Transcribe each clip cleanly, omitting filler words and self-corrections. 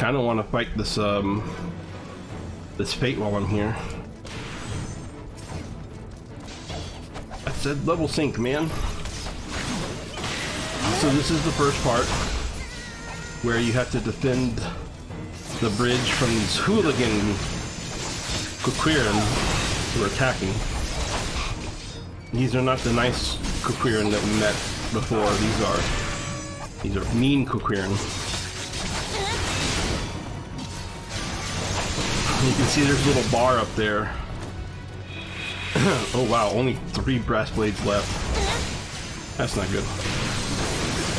kind of want to fight this this fate while I'm here. I said level sync, man. So this is the first part where you have to defend the bridge from these hooligan Kuquiran who are attacking. These are not the nice Kuquiran that we met before. These are mean Kuquiran. You can see there's a little bar up there. Oh wow, only 3 brass blades left. That's not good.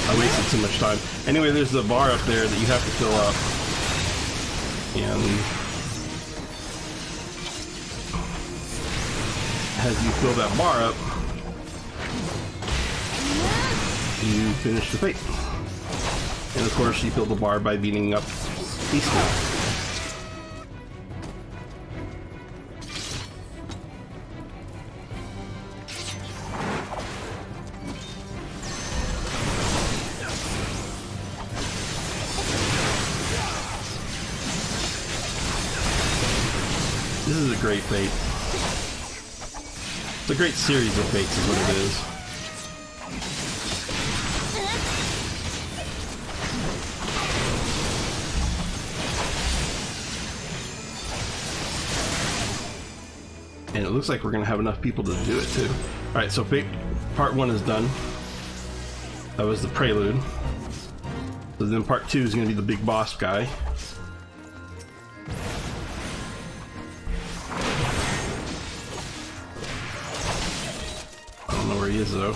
I wasted too much time. Anyway, there's the bar up there that you have to fill up. And as you fill that bar up, you finish the fate. And of course, you fill the bar by beating up Beastman. This is a great fate. It's a great series of fates is what it is. And it looks like we're going to have enough people to do it too. Alright, so fate part 1 is done. That was the prelude. So then part 2 is going to be the big boss guy. Where he is though.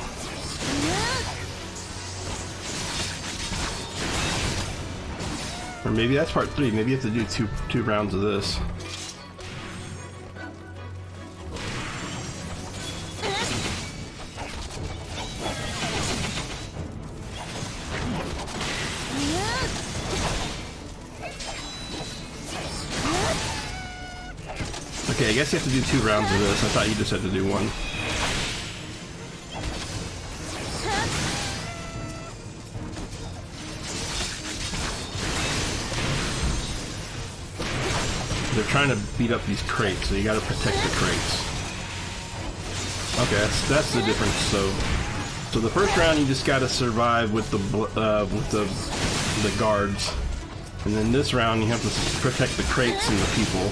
Or maybe that's part 3. Maybe you have to do two rounds of this. Okay, I guess you have to do 2 rounds of this. I thought you just had to do 1. They're trying to beat up these crates, so you gotta protect the crates. Okay, that's the difference. So the first round you just gotta survive with the guards, and then this round you have to protect the crates and the people.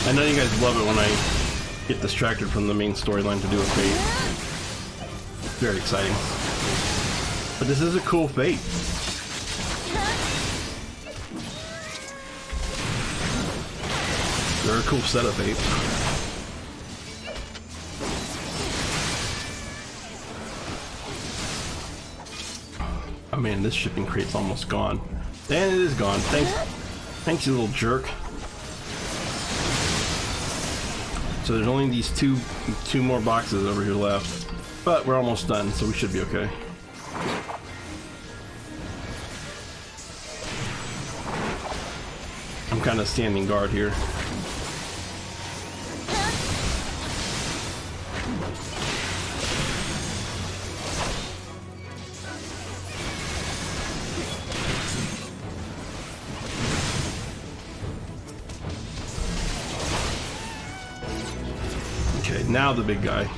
I know you guys love it when I get distracted from the main storyline to do a fate. Very exciting. But this is a cool fate. They're a cool set of fates. Oh man, this shipping crate's almost gone. And it is gone. Thanks, you little jerk. So there's only these two more boxes over here left, but we're almost done, so we should be okay. I'm kind of standing guard here. Okay, now the big guy.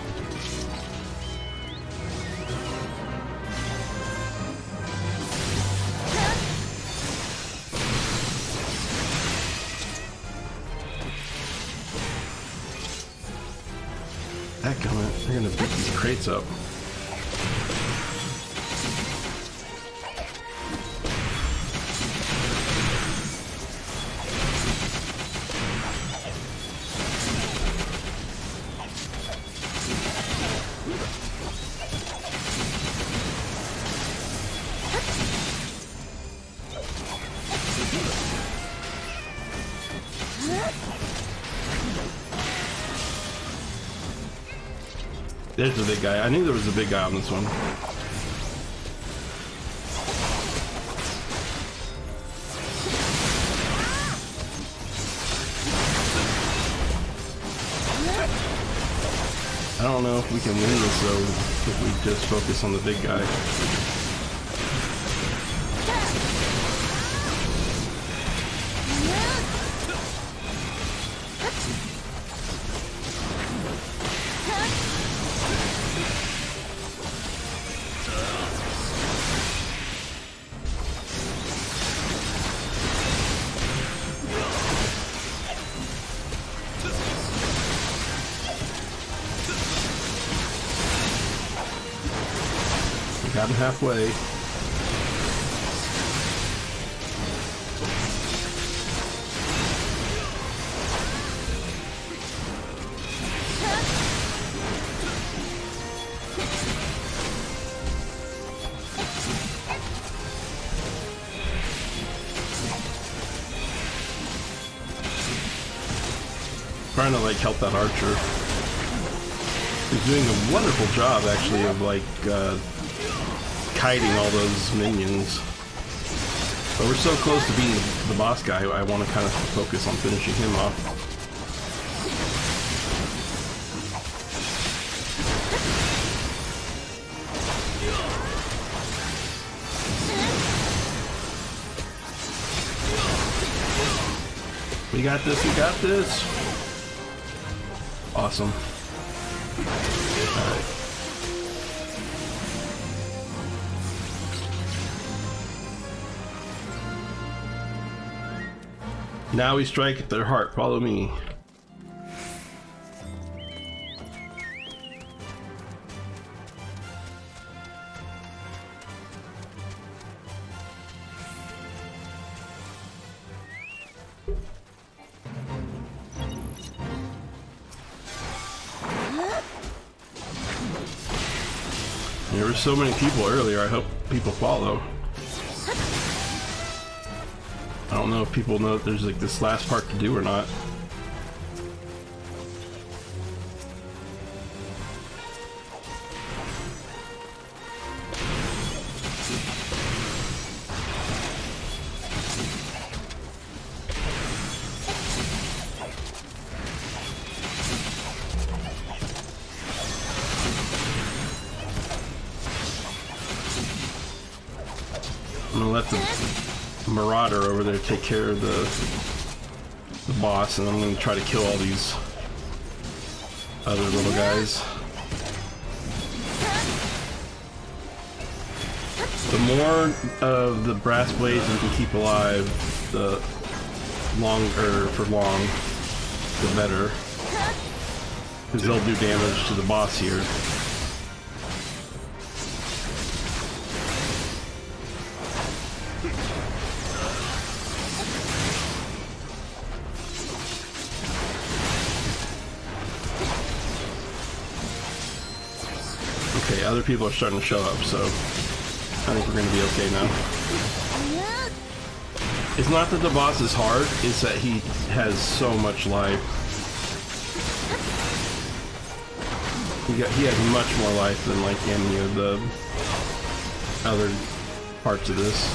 Dadgummit, they're gonna beat these crates up. There's the big guy. I knew there was a big guy on this one. I don't know if we can win this though if we just focus on the big guy. Got him halfway. Trying to like help that archer. He's doing a wonderful job actually of like kiting all those minions. But we're so close to being the boss guy, I want to kind of focus on finishing him off. We got this, we got this! Awesome. Alright. Now we strike at their heart. Follow me. There were so many people earlier. I hope people follow. I don't know if people know that there's like this last part to do or not. I'm gonna let the Marauder over there take care of the boss, and I'm going to try to kill all these other little guys. The more of the brass blades we can keep alive, the longer for long, the better, because they'll do damage to the boss here. Okay, other people are starting to show up, so I think we're going to be okay now. It's not that the boss is hard, it's that he has so much life. He has much more life than like any of the other parts of this.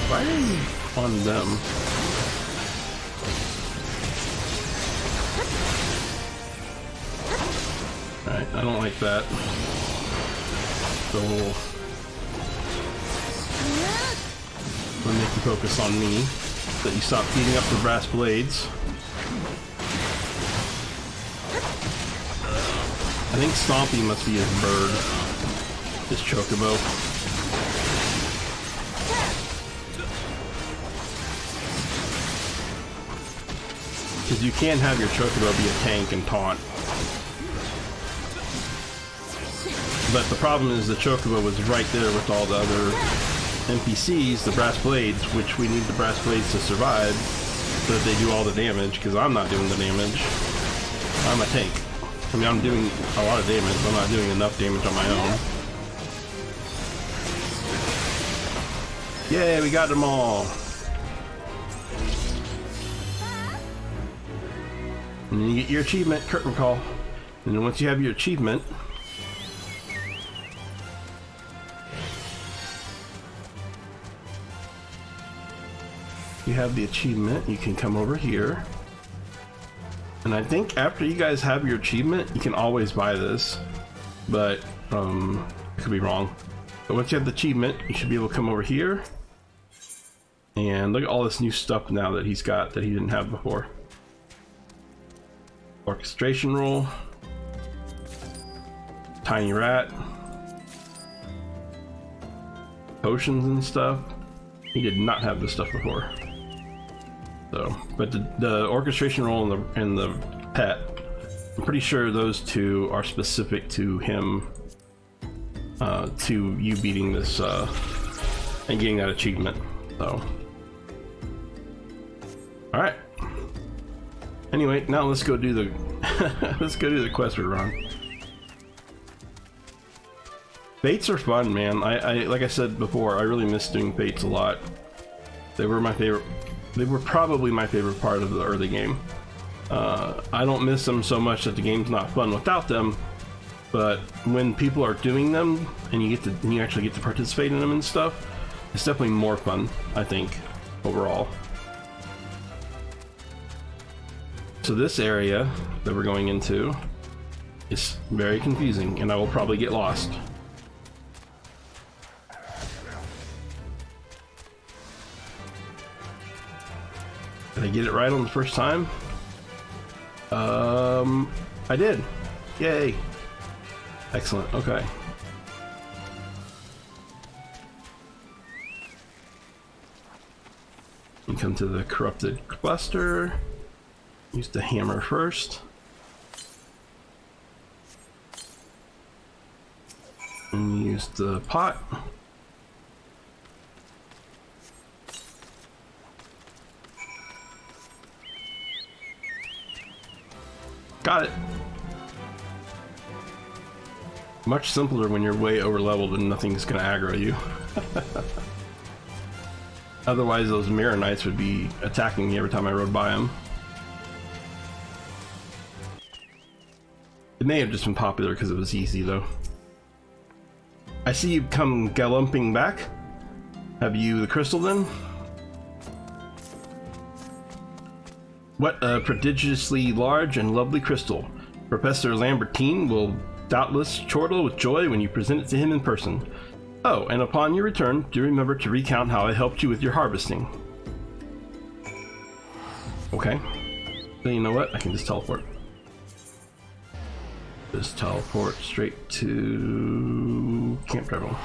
Why are you on them? Alright, I don't like that. So we'll make you focus on me, so that you stop beating up the brass blades. I think Stompy must be his bird, his chocobo. Because you can't have your chocobo be a tank and taunt. But the problem is the chocobo was right there with all the other NPCs, the brass blades, which we need the brass blades to survive so that they do all the damage, because I'm not doing the damage. I'm a tank. I mean, I'm doing a lot of damage, but I'm not doing enough damage on my own. Yeah, we got them all. And then you get your achievement, curtain call. And then once you have your achievement, you can come over here. And I think after you guys have your achievement, you can always buy this. But, I could be wrong. But once you have the achievement, you should be able to come over here. And look at all this new stuff now that he's got that he didn't have before. Orchestration roll. Tiny rat. Potions and stuff. He did not have this stuff before. So, but the orchestration roll and the pet, I'm pretty sure those two are specific to him, to you beating this, and getting that achievement. So, all right. Anyway, now let's go do the let's go do the quest we're on. Fates are fun, man. I like I said before, I really miss doing fates a lot. They were my favorite. They were probably my favorite part of the early game. I don't miss them so much that the game's not fun without them, but when people are doing them and you actually get to participate in them and stuff, it's definitely more fun, I think, overall. So this area that we're going into is very confusing, and I will probably get lost. Did I get it right on the first time? I did. Yay. Excellent. Okay. You come to the corrupted cluster. Use the hammer first. And use the pot. Got it. Much simpler when you're way over leveled and nothing's gonna aggro you. Otherwise those mirror knights would be attacking me every time I rode by them. It may have just been popular because it was easy though. I see you come galloping back. Have you the crystal then? What a prodigiously large and lovely crystal. Professor Lambertine will doubtless chortle with joy when you present it to him in person. Oh, and upon your return, do remember to recount how I helped you with your harvesting. Okay. So you know what? I can just teleport. Just teleport straight to Camp Travel.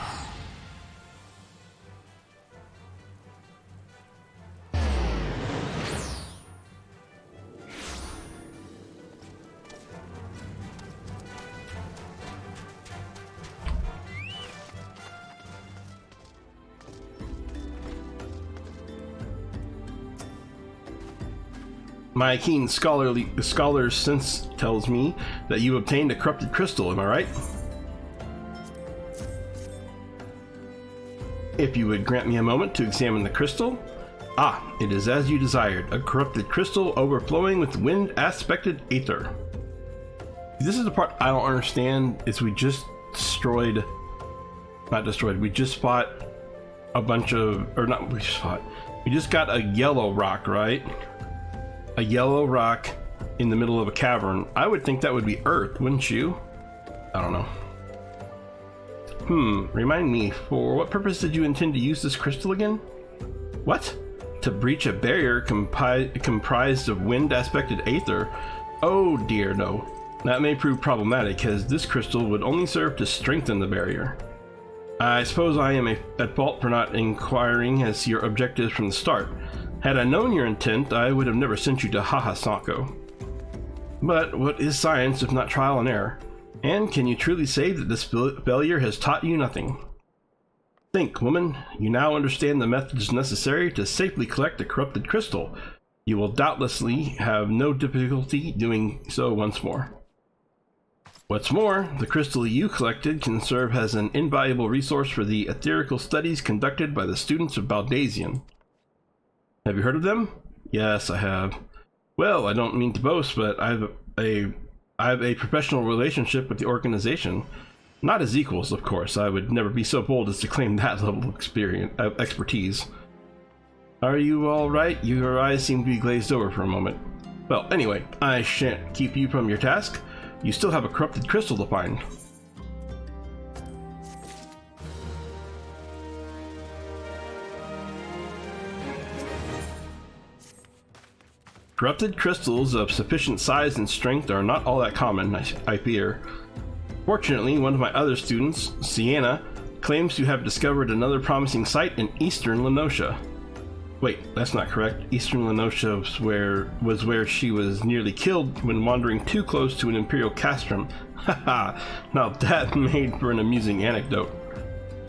My keen scholar's sense tells me that you obtained a corrupted crystal, am I right? If you would grant me a moment to examine the crystal. Ah, it is as you desired, a corrupted crystal overflowing with wind-aspected aether. This is the part I don't understand, is we just destroyed, not destroyed, we just fought a bunch of, or not, we just got a yellow rock, right? A yellow rock in the middle of a cavern. I would think that would be Earth, wouldn't you? I don't know. Remind me, for what purpose did you intend to use this crystal again? What? To breach a barrier comprised of wind-aspected aether? Oh dear, no. That may prove problematic, as this crystal would only serve to strengthen the barrier. I suppose I am at fault for not inquiring as your objectives from the start. Had I known your intent, I would have never sent you to Hahasako. But what is science if not trial and error? And can you truly say that this failure has taught you nothing? Think, woman, you now understand the methods necessary to safely collect a corrupted crystal. You will doubtlessly have no difficulty doing so once more. What's more, the crystal you collected can serve as an invaluable resource for the etherical studies conducted by the students of Baldazian. Have you heard of them? Yes, I have. Well, I don't mean to boast, but I have a professional relationship with the organization. Not as equals, of course. I would never be so bold as to claim that level of expertise. Are you all right? Your eyes seem to be glazed over for a moment. Well, anyway, I shan't keep you from your task. You still have a corrupted crystal to find. Corrupted crystals of sufficient size and strength are not all that common, I fear. Fortunately, one of my other students, Sienna, claims to have discovered another promising site in eastern Lenosha. Wait, that's not correct. Eastern Lenosha was where she was nearly killed when wandering too close to an Imperial castrum. Haha, now that made for an amusing anecdote.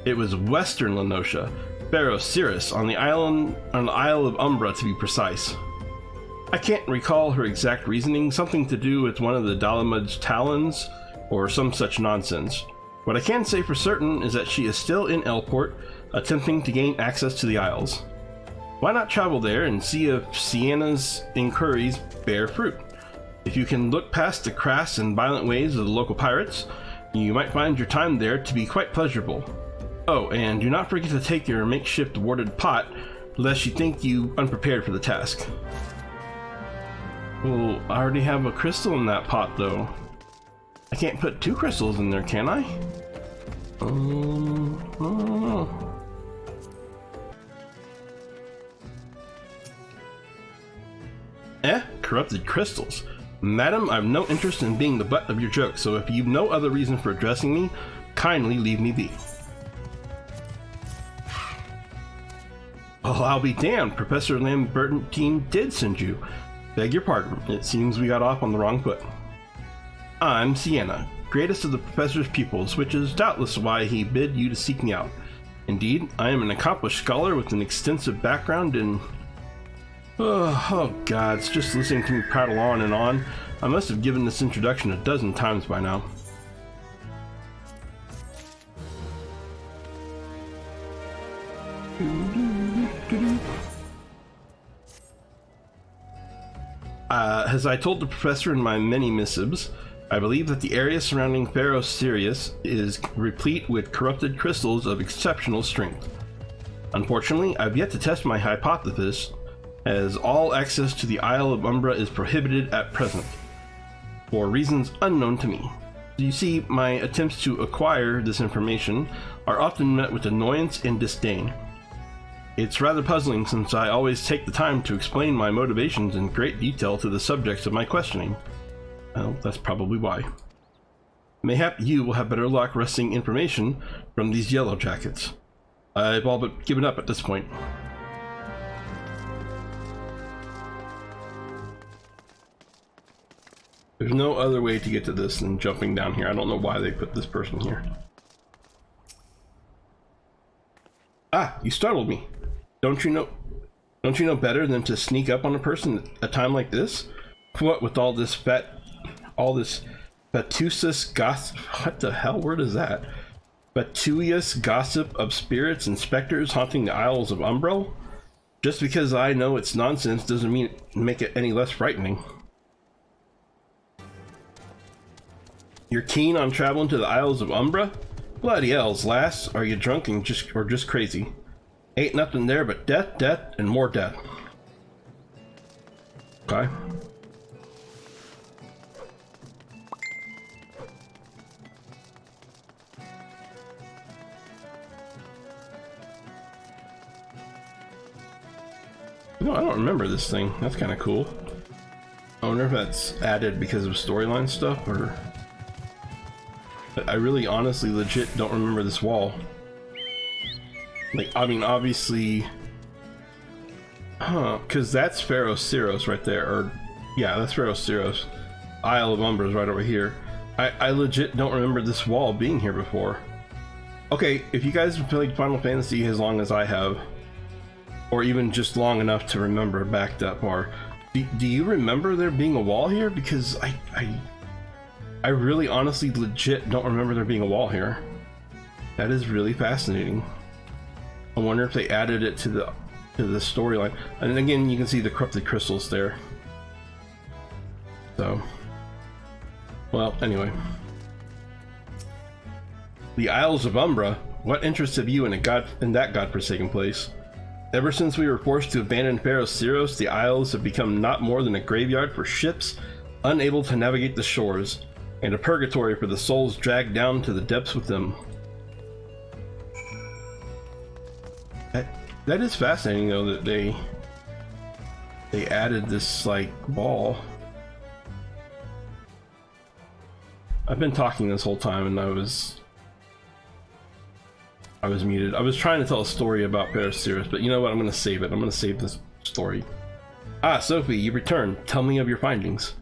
It was Western Lenosha, Pharaoh Cirrus, on the Isle of Umbra to be precise. I can't recall her exact reasoning, something to do with one of the Dalamud's talons, or some such nonsense. What I can say for certain is that she is still in Elport, attempting to gain access to the Isles. Why not travel there and see if Sienna's inquiries bear fruit? If you can look past the crass and violent ways of the local pirates, you might find your time there to be quite pleasurable. Oh, and do not forget to take your makeshift warded pot, lest you think you unprepared for the task. Well, I already have a crystal in that pot, though. I can't put 2 crystals in there, can I? I don't know. Corrupted crystals. Madam, I've no interest in being the butt of your joke, so if you've no other reason for addressing me, kindly leave me be. Oh, I'll be damned. Professor Lambertine did send you. Beg your pardon. It seems we got off on the wrong foot. I'm Sienna, greatest of the professor's pupils, which is doubtless why he bid you to seek me out. Indeed, I am an accomplished scholar with an extensive background in... Oh gods, just listening to me prattle on and on. I must have given this introduction a dozen times by now. As I told the professor in my many missives, I believe that the area surrounding Pharaoh Sirius is replete with corrupted crystals of exceptional strength. Unfortunately, I've yet to test my hypothesis, as all access to the Isle of Umbra is prohibited at present, for reasons unknown to me. You see, my attempts to acquire this information are often met with annoyance and disdain. It's rather puzzling since I always take the time to explain my motivations in great detail to the subjects of my questioning. Well, that's probably why. Mayhap you will have better luck wresting information from these yellow jackets. I've all but given up at this point. There's no other way to get to this than jumping down here. I don't know why they put this person here. Ah, you startled me. Don't you know better than to sneak up on a person at a time like this? What with all this fatuous gossip? What the hell word is that? Fatuous gossip of spirits and specters haunting the Isles of Umbra? Just because I know it's nonsense doesn't mean make it any less frightening. You're keen on traveling to the Isles of Umbra? Bloody hells, lass. Are you drunk and just crazy? Ain't nothing there but death, death, and more death. Okay. No, I don't remember this thing. That's kind of cool. I wonder if that's added because of storyline stuff, or... I really honestly legit don't remember this wall. Like, I mean, obviously... because that's Pharaoh Sirius right there, or... yeah, that's Pharaoh Sirius. Isle of Umbra is right over here. I legit don't remember this wall being here before. Okay, if you guys have played Final Fantasy as long as I have, or even just long enough to remember back that far, do you remember there being a wall here? Because I really honestly legit don't remember there being a wall here. That is really fascinating. I wonder if they added it to the storyline. And again, you can see the corrupted crystals there. So, well, anyway. The Isles of Umbra? What interest have you in that godforsaken place? Ever since we were forced to abandon Pharaoh Syros, the Isles have become not more than a graveyard for ships unable to navigate the shores, and a purgatory for the souls dragged down to the depths with them. That is fascinating, though, that they added this, like, ball. I've been talking this whole time, and I was muted. I was trying to tell a story about Pharaoh Syros, but you know what? I'm going to save it. I'm going to save this story. Ah, Sophie, you returned. Tell me of your findings.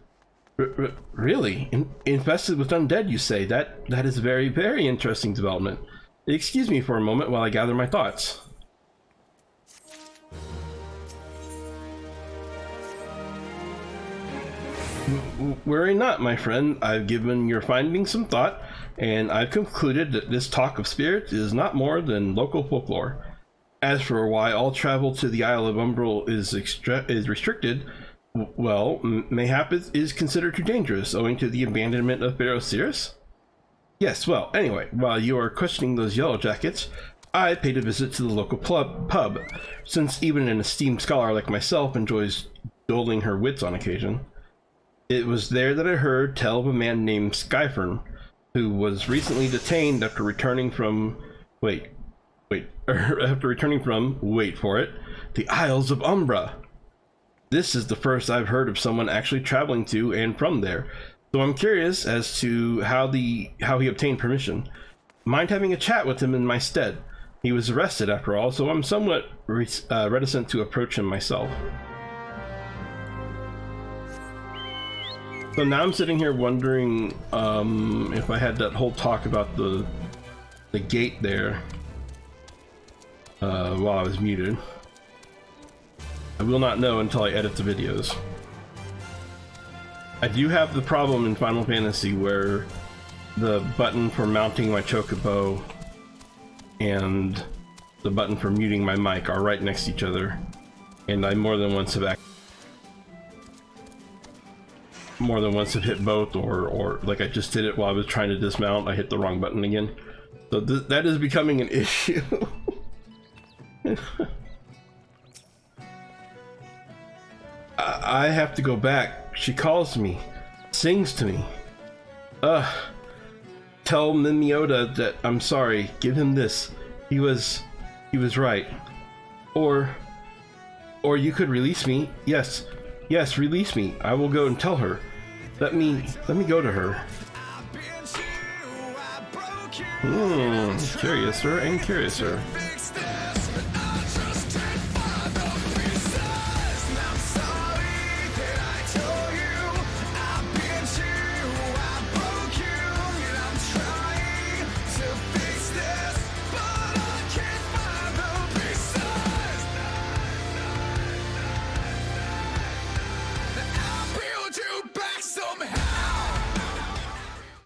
Really? Infested with undead, you say? That is a very, very interesting development. Excuse me for a moment while I gather my thoughts. Worry not, my friend. I've given your findings some thought, and I've concluded that this talk of spirits is not more than local folklore. As for why all travel to the Isle of Umbral is restricted, well, mayhap it is considered too dangerous, owing to the abandonment of Pharaoh Syros? Yes, well, anyway, while you are questioning those yellow jackets, I paid a visit to the local pub, since even an esteemed scholar like myself enjoys doling her wits on occasion. It was there that I heard tell of a man named Skyfern, who was recently detained after returning from, wait for it, the Isles of Umbra. This is the first I've heard of someone actually traveling to and from there, so I'm curious as to how he obtained permission. Mind having a chat with him in my stead? He was arrested after all, so I'm somewhat reticent to approach him myself. So now I'm sitting here wondering if I had that whole talk about the gate there while I was muted. I will not know until I edit the videos. I do have the problem in Final Fantasy where the button for mounting my chocobo and the button for muting my mic are right next to each other, and I more than once have hit both, or like I just did it while I was trying to dismount, I hit the wrong button again. So that is becoming an issue. I have to go back. She calls me, sings to me. Tell Mimiota that I'm sorry. Give him this. He was right. Or you could release me. Yes, release me. I will go and tell her. Let me go to her. Curiouser and curiouser.